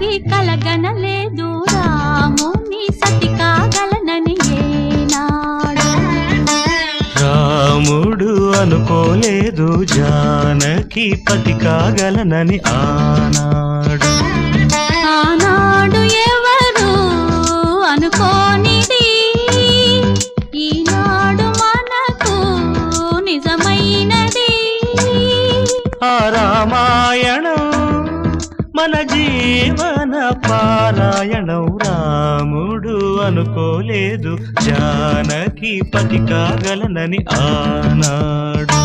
జానకి కలగనలేదు రాముని సతి కాగలనని ఏనాడు. రాముడు అనుకోలేదు జానకి పతి కాగలనని ఆనాడు. ఆనాడు ఎవరు అనుకోనిది ఈనాడు మనకు నిజమైనది. ఆ రామాయణం మన జీవన పారాయణం. రాముడు అనుకోలేదు జానకి పతి కాగలనని ఆనాడు.